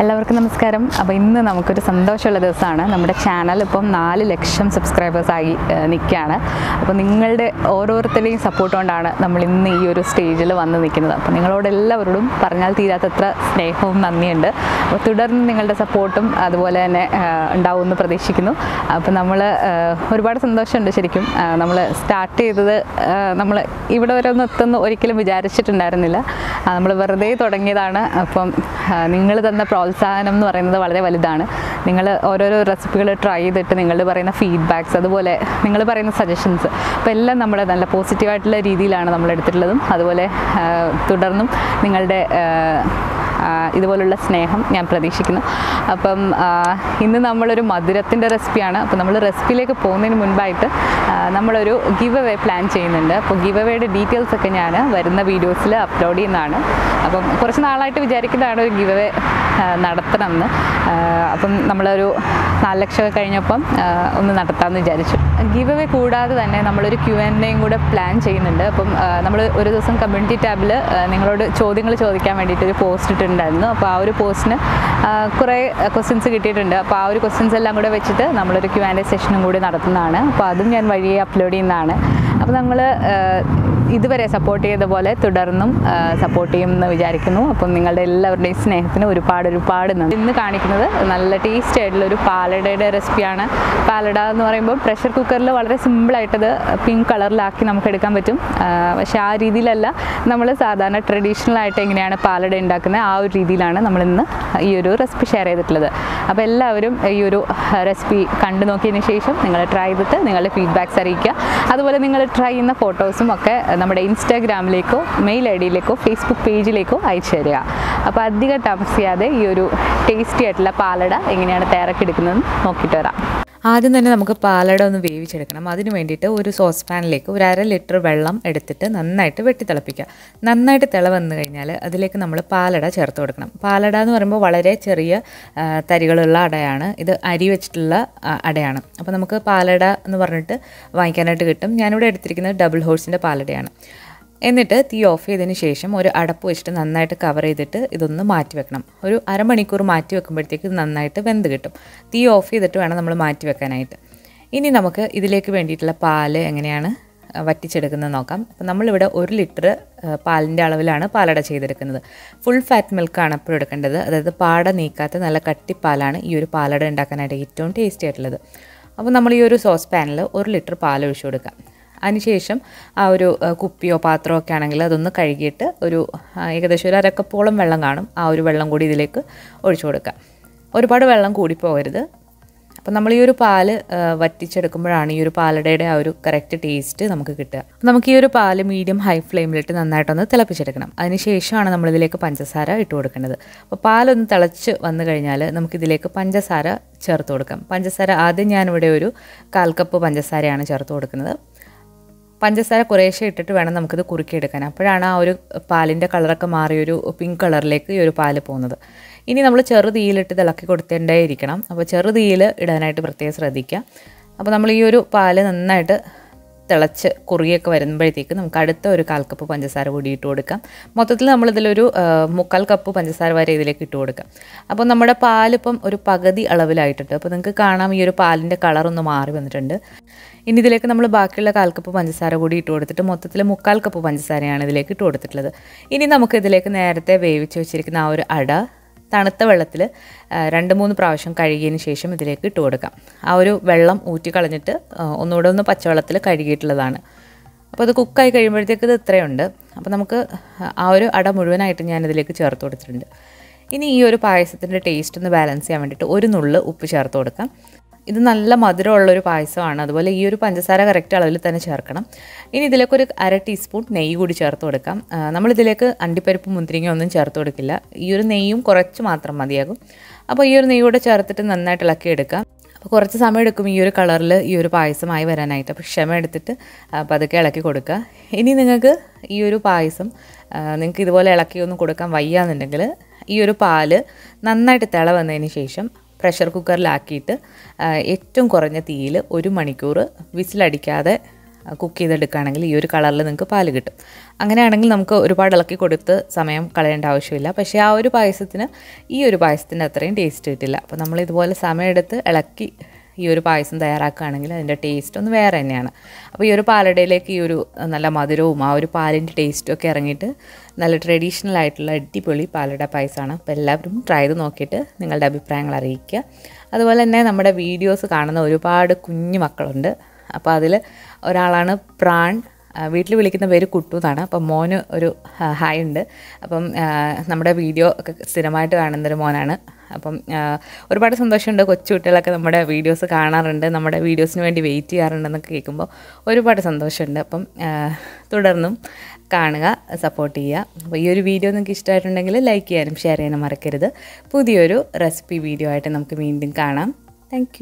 എല്ലാവർക്കും നമസ്കാരം. അപ്പോൾ ഇന്ന് നമുക്കൊരു സന്തോഷമുള്ള ദിവസമാണ്. നമ്മുടെ ചാനൽ ഇപ്പം 4 ലക്ഷം സബ്സ്ക്രൈബേഴ്സായി നിൽക്കുകയാണ്. അപ്പോൾ നിങ്ങളുടെ ഓരോരുത്തരുടെയും സപ്പോർട്ട് കൊണ്ടാണ് നമ്മൾ ഇന്ന് ഈ ഒരു സ്റ്റേജിൽ വന്ന് നിൽക്കുന്നത്. അപ്പോൾ നിങ്ങളോട് എല്ലാവരോടും പറഞ്ഞാൽ തീരാത്തത്ര സ്നേഹവും നന്ദിയുണ്ട്. അപ്പോൾ തുടർന്ന് നിങ്ങളുടെ സപ്പോർട്ടും അതുപോലെ തന്നെ ഉണ്ടാവുമെന്ന് പ്രതീക്ഷിക്കുന്നു. അപ്പോൾ നമ്മൾ ഒരുപാട് സന്തോഷമുണ്ട്. ശരിക്കും നമ്മൾ സ്റ്റാർട്ട് ചെയ്തത് നമ്മൾ ഇവിടെ വരെ ഒന്നും എത്തുന്നു ഒരിക്കലും വിചാരിച്ചിട്ടുണ്ടായിരുന്നില്ല. നമ്മൾ വെറുതെ തുടങ്ങിയതാണ്. അപ്പം നിങ്ങൾ തന്ന പ്രോത്സാഹനം എന്ന് പറയുന്നത് വളരെ വലുതാണ്. നിങ്ങൾ ഓരോരോ റെസിപ്പികൾ ട്രൈ ചെയ്തിട്ട് നിങ്ങൾ പറയുന്ന ഫീഡ്ബാക്ക്സ്, അതുപോലെ നിങ്ങൾ പറയുന്ന സജഷൻസ്, അപ്പോൾ എല്ലാം നമ്മൾ നല്ല പോസിറ്റീവായിട്ടുള്ള രീതിയിലാണ് നമ്മൾ എടുത്തിട്ടുള്ളതും. അതുപോലെ തുടർന്നും നിങ്ങളുടെ ഇതുപോലുള്ള സ്നേഹം ഞാൻ പ്രതീക്ഷിക്കുന്നു. അപ്പം ഇന്ന് നമ്മളൊരു മധുരത്തിൻ്റെ റെസിപ്പിയാണ്. അപ്പോൾ നമ്മൾ റെസിപ്പിയിലേക്ക് പോകുന്നതിന് മുൻപായിട്ട് നമ്മളൊരു ഗിവ് അവേ പ്ലാൻ ചെയ്യുന്നുണ്ട്. അപ്പോൾ ഗിവ് അവേയുടെ ഡീറ്റെയിൽസൊക്കെ ഞാൻ വരുന്ന വീഡിയോസിൽ അപ്ലോഡ് ചെയ്യുന്നതാണ്. അപ്പം കുറച്ച് നാളായിട്ട് വിചാരിക്കുന്നതാണ് ഒരു ഗിവ് അവേ നടത്തണം എന്ന്. അപ്പം നമ്മളൊരു 4 ലക്ഷമൊക്കെ കഴിഞ്ഞപ്പം ഒന്ന് നടത്താമെന്ന് വിചാരിച്ചു. ഗിവ് അവേ കൂടാതെ തന്നെ നമ്മളൊരു Q&Aയും കൂടെ പ്ലാൻ ചെയ്യുന്നുണ്ട്. അപ്പം നമ്മൾ ഒരു ദിവസം കമ്മ്യൂണിറ്റി ടാബിൽ നിങ്ങളോട് ചോദ്യങ്ങൾ ചോദിക്കാൻ വേണ്ടിയിട്ടൊരു പോസ്റ്റ് ഇട്ടിട്ടുണ്ടായിരുന്നു. അപ്പോൾ ആ ഒരു പോസ്റ്റിന് കുറേ ക്വസ്റ്റ്യൻസ് കിട്ടിയിട്ടുണ്ട്. അപ്പോൾ ആ ഒരു ക്വസ്റ്റ്യൻസ് എല്ലാം കൂടെ വെച്ചിട്ട് നമ്മളൊരു Q&A സെഷനും കൂടി നടത്തുന്നതാണ്. അപ്പോൾ അതും ഞാൻ വഴിയെ അപ്ലോഡ് ചെയ്യുന്നതാണ്. അപ്പോൾ നമ്മൾ ഇതുവരെ സപ്പോർട്ട് ചെയ്ത പോലെ തുടർന്നും സപ്പോർട്ട് ചെയ്യുമെന്ന് വിചാരിക്കുന്നു. അപ്പം നിങ്ങളുടെ എല്ലാവരുടെയും സ്നേഹത്തിന് ഒരുപാട് നന്ദി. ഇന്ന് കാണിക്കുന്നത് നല്ല ടേസ്റ്റി ആയിട്ടുള്ളൊരു പാലടയുടെ റെസിപ്പിയാണ്. പാലട എന്ന് പറയുമ്പോൾ പ്രഷർ കുക്കറിൽ വളരെ സിമ്പിളായിട്ടത് പിങ്ക് കളറിലാക്കി നമുക്ക് എടുക്കാൻ പറ്റും. പക്ഷേ ആ രീതിയിലല്ല നമ്മൾ സാധാരണ ട്രഡീഷണൽ ആയിട്ട് എങ്ങനെയാണ് പാലട ഉണ്ടാക്കുന്നത് ആ ഒരു രീതിയിലാണ് നമ്മളിന്ന് ഈ ഒരു റെസിപ്പി ഷെയർ ചെയ്തിട്ടുള്ളത്. അപ്പോൾ എല്ലാവരും ഈ ഒരു റെസിപ്പി കണ്ടു നോക്കിയതിന് ശേഷം നിങ്ങൾ ട്രൈ ചെയ്തിട്ട് നിങ്ങളുടെ ഫീഡ്ബാക്ക്സ് അറിയിക്കുക. അതുപോലെ നിങ്ങൾ ട്രൈ ചെയ്യുന്ന ഫോട്ടോസും ഒക്കെ നമ്മുടെ ഇൻസ്റ്റാഗ്രാമിലേക്കോ മെയിൽ ഐഡിയിലേക്കോ ഫേസ്ബുക്ക് പേജിലേക്കോ അയച്ചു തരിക. അപ്പോൾ അധികം താമസിയാതെ ഈ ഒരു ടേസ്റ്റി ആയിട്ടുള്ള പാലട എങ്ങനെയാണ് തയ്യാറാക്കിയെടുക്കുന്നതെന്ന് നോക്കിയിട്ട് വരാം. ആദ്യം തന്നെ നമുക്ക് പാലട ഒന്ന് വേവിച്ചെടുക്കണം. അതിന് വേണ്ടിയിട്ട് ഒരു സോസ് പാനിലേക്ക് ഒരു 1/2 ലിറ്റർ വെള്ളം എടുത്തിട്ട് നന്നായിട്ട് വെട്ടിത്തിളപ്പിക്കുക. നന്നായിട്ട് തിള വന്നു കഴിഞ്ഞാൽ അതിലേക്ക് നമ്മൾ പാലട ചേർത്ത് കൊടുക്കണം. പാലട എന്ന് പറയുമ്പോൾ വളരെ ചെറിയ തരികളുള്ള അടയാണ്. ഇത് അരി വെച്ചിട്ടുള്ള അടയാണ്. അപ്പോൾ നമുക്ക് പാലട എന്ന് പറഞ്ഞിട്ട് വാങ്ങിക്കാനായിട്ട് കിട്ടും. ഞാനിവിടെ എടുത്തിരിക്കുന്നത് ഡബിൾ ഹോഴ്സിൻ്റെ പാലടയാണ്. എന്നിട്ട് തീ ഓഫ് ചെയ്തതിന് ശേഷം ഒരു അടപ്പ് വെച്ചിട്ട് നന്നായിട്ട് കവർ ചെയ്തിട്ട് ഇതൊന്ന് മാറ്റി വെക്കണം. ഒരു അരമണിക്കൂർ മാറ്റി വെക്കുമ്പോഴത്തേക്ക് ഇത് നന്നായിട്ട് വെന്ത് കിട്ടും. തീ ഓഫ് ചെയ്തിട്ട് വേണം നമ്മൾ മാറ്റി വെക്കാനായിട്ട്. ഇനി നമുക്ക് ഇതിലേക്ക് വേണ്ടിയിട്ടുള്ള പാല് എങ്ങനെയാണ് വറ്റിച്ചെടുക്കുന്നത് നോക്കാം. അപ്പോൾ നമ്മളിവിടെ 1 ലിറ്റർ പാലിൻ്റെ അളവിലാണ് പാലട ചെയ്തെടുക്കുന്നത്. ഫുൾ ഫാറ്റ് മിൽക്കാണ് അപ്പോൾ എടുക്കേണ്ടത്. അതായത് പാട നീക്കാത്ത നല്ല കട്ടിപ്പാലാണ് ഈ ഒരു പാലട ഉണ്ടാക്കാനായിട്ട് ഏറ്റവും ടേസ്റ്റി ആയിട്ടുള്ളത്. അപ്പോൾ നമ്മൾ ഈ ഒരു സോസ് പാനിൽ 1 ലിറ്റർ പാൽ ഒഴിച്ചു കൊടുക്കാം. അതിനുശേഷം ആ ഒരു കുപ്പിയോ പാത്രമോ ഒക്കെ ആണെങ്കിൽ അതൊന്ന് കഴുകിയിട്ട് ഒരു ഏകദേശം ഒരു 1/2 കപ്പോളം വെള്ളം കാണും. ആ ഒരു വെള്ളം കൂടി ഇതിലേക്ക് ഒഴിച്ചു കൊടുക്കാം. ഒരുപാട് വെള്ളം കൂടി പോകരുത്. അപ്പോൾ നമ്മൾ ഈ ഒരു പാല് വറ്റിച്ചെടുക്കുമ്പോഴാണ് ഈ ഒരു പാലടയുടെ ആ ഒരു കറക്റ്റ് ടേസ്റ്റ് നമുക്ക് കിട്ടുക. നമുക്ക് ഈ ഒരു പാല് മീഡിയം ഹൈ ഫ്ലെയിമിലിട്ട് നന്നായിട്ടൊന്ന് തിളപ്പിച്ചെടുക്കണം. അതിനുശേഷമാണ് നമ്മളിതിലേക്ക് പഞ്ചസാര ഇട്ട് കൊടുക്കേണ്ടത്. അപ്പോൾ പാലൊന്ന് തിളച്ച് വന്നു കഴിഞ്ഞാൽ നമുക്കിതിലേക്ക് പഞ്ചസാര ചേർത്ത് കൊടുക്കാം. പഞ്ചസാര ആദ്യം ഞാനിവിടെ ഒരു 1/4 കപ്പ് പഞ്ചസാരയാണ് ചേർത്ത് കൊടുക്കുന്നത്. പഞ്ചസാര കുറേശ്ശെ ഇട്ടിട്ട് വേണം നമുക്കിത് കുറുക്കിയെടുക്കാൻ. അപ്പോഴാണ് ആ ഒരു പാലിൻ്റെ കളറൊക്കെ മാറിയൊരു പിങ്ക് കളറിലേക്ക് ഈ ഒരു പാല് പോകുന്നത്. ഇനി നമ്മൾ ചെറു തീയിലിട്ട് ഇളക്കി കൊടുത്തേണ്ടേ ഇരിക്കണം. അപ്പോൾ ചെറു തീയിൽ ഇടാനായിട്ട് പ്രത്യേകം ശ്രദ്ധിക്കുക. അപ്പോൾ നമ്മൾ ഈ ഒരു പാല് നന്നായിട്ട് തിളച്ച് കുറുകിയൊക്കെ വരുമ്പോഴത്തേക്ക് നമുക്ക് അടുത്ത ഒരു 1/4 കപ്പ് പഞ്ചസാര കൂടി ഇട്ട് കൊടുക്കാം. മൊത്തത്തിൽ നമ്മളിതിലൊരു 3/4 കപ്പ് പഞ്ചസാര വരെ ഇതിലേക്ക് ഇട്ട് കൊടുക്കാം. അപ്പോൾ നമ്മുടെ പാലിപ്പം ഒരു പകുതി അളവിലായിട്ടുണ്ട്. അപ്പോൾ നിങ്ങൾക്ക് കാണാം ഈ ഒരു പാലിൻ്റെ കളറൊന്ന് മാറി വന്നിട്ടുണ്ട്. ഇനി ഇതിലേക്ക് നമ്മൾ ബാക്കിയുള്ള 1/4 കപ്പ് പഞ്ചസാര കൂടി ഇട്ട് കൊടുത്തിട്ട് മൊത്തത്തിൽ 3/4 കപ്പ് പഞ്ചസാരയാണ് ഇതിലേക്ക് ഇട്ട് കൊടുത്തിട്ടുള്ളത്. ഇനി നമുക്ക് ഇതിലേക്ക് നേരത്തെ വേവിച്ച് വെച്ചിരിക്കുന്ന ആ ഒരു അട തണുത്ത വെള്ളത്തിൽ 2-3 പ്രാവശ്യം കഴുകിയതിന് ശേഷം ഇതിലേക്ക് ഇട്ട് കൊടുക്കാം. ആ ഒരു വെള്ളം ഊറ്റി കളഞ്ഞിട്ട് ഒന്നുകൂടെ ഒന്ന് പച്ചവെള്ളത്തിൽ കഴുകിയിട്ടുള്ളതാണ്. അപ്പോൾ അത് കുക്കായി കഴിയുമ്പോഴത്തേക്ക് ഇത് ഇത്രയുണ്ട്. അപ്പോൾ നമുക്ക് ആ ഒരു അട മുഴുവനായിട്ട് ഞാനിതിലേക്ക് ചേർത്ത് കൊടുത്തിട്ടുണ്ട്. ഇനി ഈ ഒരു പായസത്തിൻ്റെ ടേസ്റ്റ് ഒന്ന് ബാലൻസ് ചെയ്യാൻ വേണ്ടിയിട്ട് 1 നുള്ള് ഉപ്പ് ചേർത്ത് കൊടുക്കാം. ഇത് നല്ല മധുരമുള്ളൊരു പായസമാണ്. അതുപോലെ ഈ ഒരു പഞ്ചസാര കറക്റ്റ് അളവിൽ തന്നെ ചേർക്കണം. ഇനി ഇതിലേക്കൊരു 1/2 ടീസ്പൂൺ നെയ്യ് കൂടി ചേർത്ത് കൊടുക്കാം. നമ്മളിതിലേക്ക് അണ്ടിപ്പരിപ്പ് മുന്തിരിങ്ങ ഒന്നും ചേർത്ത് കൊടുക്കില്ല. ഈ ഒരു നെയ്യും കുറച്ച് മാത്രം മതിയാകും. അപ്പോൾ ഈ ഒരു നെയ്യ് കൂടെ ചേർത്തിട്ട് നന്നായിട്ട് ഇളക്കിയെടുക്കാം. അപ്പോൾ കുറച്ച് സമയം എടുക്കും ഈ ഒരു കളറിൽ ഈ ഒരു പായസമായി വരാനായിട്ട്. അപ്പോൾ ക്ഷമ എടുത്തിട്ട് പതുക്കെ ഇളക്കി കൊടുക്കുക. ഇനി നിങ്ങൾക്ക് ഈ ഒരു പായസം നിങ്ങൾക്ക് ഇതുപോലെ ഇളക്കിയൊന്നും കൊടുക്കാൻ വയ്യാന്നുണ്ടെങ്കിൽ ഈ ഒരു പാല് നന്നായിട്ട് തിള വന്നതിന് ശേഷം പ്രഷർ കുക്കറിലാക്കിയിട്ട് ഏറ്റവും കുറഞ്ഞ തീയിൽ 1 മണിക്കൂർ വിസിലടിക്കാതെ കുക്ക് ചെയ്തെടുക്കുകയാണെങ്കിൽ ഈ ഒരു കളറിൽ നിങ്ങൾക്ക് പാല് കിട്ടും. അങ്ങനെയാണെങ്കിൽ നമുക്ക് ഒരുപാട് ഇളക്കി കൊടുത്ത് സമയം കളയേണ്ട ആവശ്യമില്ല. പക്ഷേ ആ ഒരു പായസത്തിന് ഈ ഒരു പായസത്തിൻ്റെ അത്രയും ടേസ്റ്റ് കിട്ടില്ല. അപ്പോൾ നമ്മൾ ഇതുപോലെ സമയമെടുത്ത് ഇളക്കി ഈ ഒരു പായസം തയ്യാറാക്കുകയാണെങ്കിൽ അതിൻ്റെ ടേസ്റ്റ് ഒന്ന് വേറെ തന്നെയാണ്. അപ്പോൾ ഈ ഒരു പാലടയിലേക്ക് ഈ ഒരു നല്ല മധുരവും ആ ഒരു പാലിൻ്റെ ടേസ്റ്റും ഒക്കെ ഇറങ്ങിയിട്ട് നല്ല ട്രഡീഷണൽ ആയിട്ടുള്ള അടിപൊളി പാലട പായസമാണ്. അപ്പോൾ എല്ലാവരും ട്രൈ ചെയ്ത് നോക്കിയിട്ട് നിങ്ങളുടെ അഭിപ്രായങ്ങൾ അറിയിക്കുക. അതുപോലെ തന്നെ നമ്മുടെ വീഡിയോസ് കാണുന്ന ഒരുപാട് കുഞ്ഞു മക്കളുണ്ട്. അപ്പോൾ അതിൽ ഒരാളാണ് പ്രാൺ, വീട്ടിൽ വിളിക്കുന്ന പേര് കുട്ടു എന്നാണ്. അപ്പം മോന് ഒരു ഹായ് ഉണ്ട്. അപ്പം നമ്മുടെ വീഡിയോ ഒക്കെ സ്ഥിരമായിട്ട് കാണുന്നൊരു മോനാണ്. അപ്പം ഒരുപാട് സന്തോഷമുണ്ട്. കൊച്ചു കുട്ടികളൊക്കെ നമ്മുടെ വീഡിയോസ് കാണാറുണ്ട്, നമ്മുടെ വീഡിയോസിന് വേണ്ടി വെയിറ്റ് ചെയ്യാറുണ്ടെന്നൊക്കെ കേൾക്കുമ്പോൾ ഒരുപാട് സന്തോഷമുണ്ട്. അപ്പം തുടർന്നും കാണുക, സപ്പോർട്ട് ചെയ്യുക. അപ്പോൾ ഈ ഒരു വീഡിയോ നിങ്ങൾക്ക് ഇഷ്ടമായിട്ടുണ്ടെങ്കിൽ ലൈക്ക് ചെയ്യാനും ഷെയർ ചെയ്യാനും മറക്കരുത്. പുതിയൊരു റെസിപ്പി വീഡിയോ ആയിട്ട് നമുക്ക് വീണ്ടും കാണാം. താങ്ക്